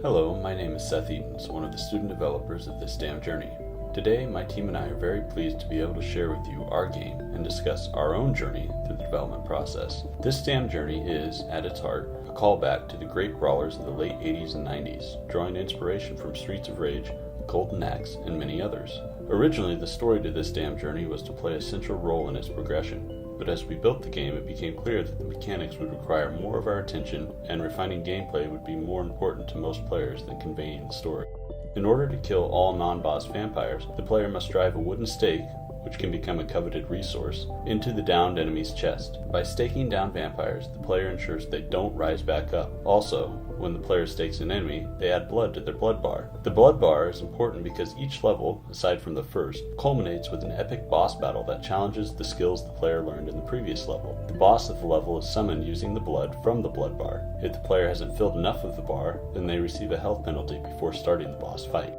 Hello, my name is Seth Edens, one of the student developers of This Damn Journey. Today, my team and I are very pleased to be able to share with you our game and discuss our own journey through the development process. This Damn Journey is, at its heart, a callback to the great brawlers of the late 80s and 90s, drawing inspiration from Streets of Rage, Golden Axe, and many others. Originally, the story to This Damn Journey was to play a central role in its progression. But as we built the game, it became clear that the mechanics would require more of our attention, and refining gameplay would be more important to most players than conveying the story. In order to kill all non-boss vampires, the player must drive a wooden stake, which can become a coveted resource, into the downed enemy's chest. By staking down vampires, the player ensures they don't rise back up. Also, when the player stakes an enemy, they add blood to their blood bar. The blood bar is important because each level, aside from the first, culminates with an epic boss battle that challenges the skills the player learned in the previous level. The boss of the level is summoned using the blood from the blood bar. If the player hasn't filled enough of the bar, then they receive a health penalty before starting the boss fight.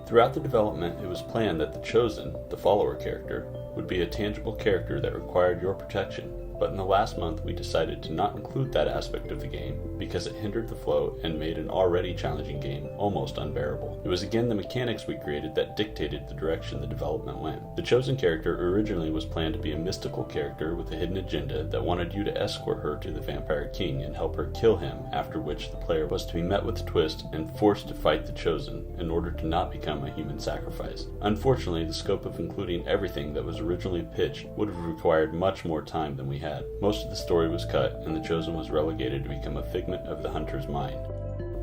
Throughout the development, it was planned that the Chosen, the follower character, would be a tangible character that required your protection, but in the last month we decided to not include that aspect of the game because it hindered the flow and made an already challenging game almost unbearable. It was again the mechanics we created that dictated the direction the development went. The Chosen character originally was planned to be a mystical character with a hidden agenda that wanted you to escort her to the Vampire King and help her kill him, after which the player was to be met with a twist and forced to fight the Chosen in order to not become a human sacrifice. Unfortunately, the scope of including everything that was originally pitched would have required much more time than we had. Most of the story was cut, and the Chosen was relegated to become a figment of the hunter's mind.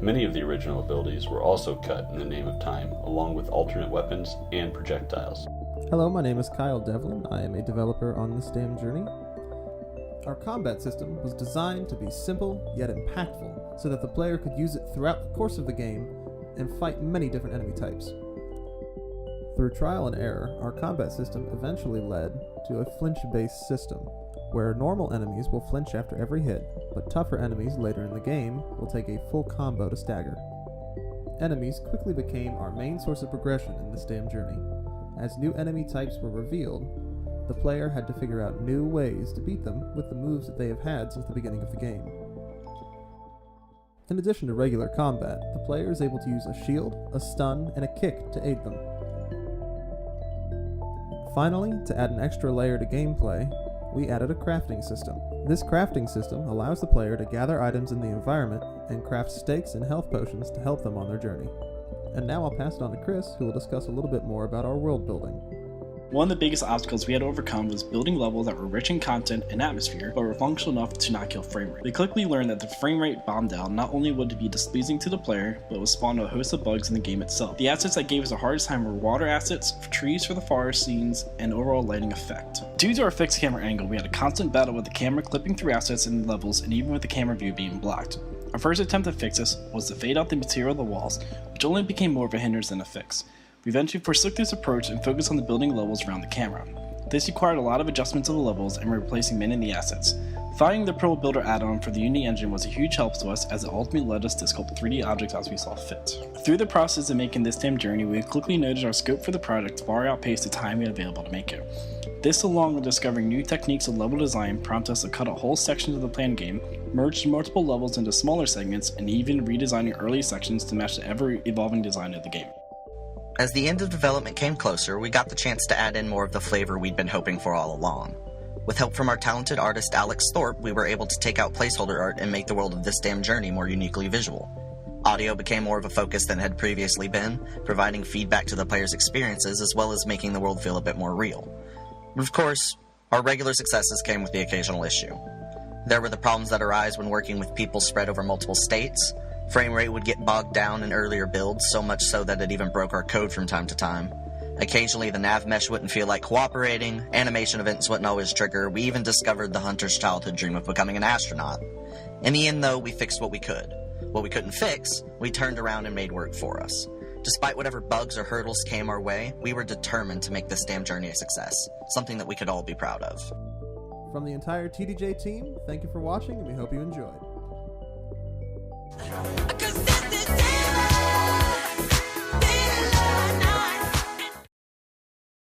Many of the original abilities were also cut in the name of time, along with alternate weapons and projectiles. Hello, my name is Kyle Devlin. I am a developer on This Damn Journey. Our combat system was designed to be simple yet impactful, so that the player could use it throughout the course of the game and fight many different enemy types. Through trial and error, our combat system eventually led to a flinch-based system, where normal enemies will flinch after every hit, but tougher enemies later in the game will take a full combo to stagger. Enemies quickly became our main source of progression in This Damn Journey. As new enemy types were revealed, the player had to figure out new ways to beat them with the moves that they have had since the beginning of the game. In addition to regular combat, the player is able to use a shield, a stun, and a kick to aid them. Finally, to add an extra layer to gameplay, we added a crafting system. This crafting system allows the player to gather items in the environment and craft stakes and health potions to help them on their journey. And now I'll pass it on to Chris, who will discuss a little bit more about our world building. One of the biggest obstacles we had to overcome was building levels that were rich in content and atmosphere, but were functional enough to not kill frame rate. We quickly learned that the frame rate bombed out not only would it be displeasing to the player, but would spawn a host of bugs in the game itself. The assets that gave us the hardest time were water assets, trees for the forest scenes, and overall lighting effect. Due to our fixed camera angle, we had a constant battle with the camera clipping through assets and levels, and even with the camera view being blocked. Our first attempt to fix this was to fade out the material of the walls, which only became more of a hindrance than a fix. We eventually forsook this approach and focused on the building levels around the camera. This required a lot of adjustments to the levels and replacing many of the assets. Finding the Pro Builder add-on for the Unity engine was a huge help to us, as it ultimately led us to sculpt 3D objects as we saw fit. Through the process of making This Damn Journey, we quickly noticed our scope for the project far outpaced the time we had available to make it. This, along with discovering new techniques of level design, prompted us to cut out whole sections of the planned game, merge multiple levels into smaller segments, and even redesigning early sections to match the ever-evolving design of the game. As the end of development came closer, we got the chance to add in more of the flavor we'd been hoping for all along. With help from our talented artist Alex Thorpe, we were able to take out placeholder art and make the world of This Damn Journey more uniquely visual. Audio became more of a focus than it had previously been, providing feedback to the player's experiences as well as making the world feel a bit more real. But of course, our regular successes came with the occasional issue. There were the problems that arise when working with people spread over multiple states. Frame rate would get bogged down in earlier builds, so much so that it even broke our code from time to time. Occasionally the nav mesh wouldn't feel like cooperating, animation events wouldn't always trigger, we even discovered the hunter's childhood dream of becoming an astronaut. In the end though, we fixed what we could. What we couldn't fix, we turned around and made work for us. Despite whatever bugs or hurdles came our way, we were determined to make This Damn Journey a success, something that we could all be proud of. From the entire TDJ team, thank you for watching and we hope you enjoyed.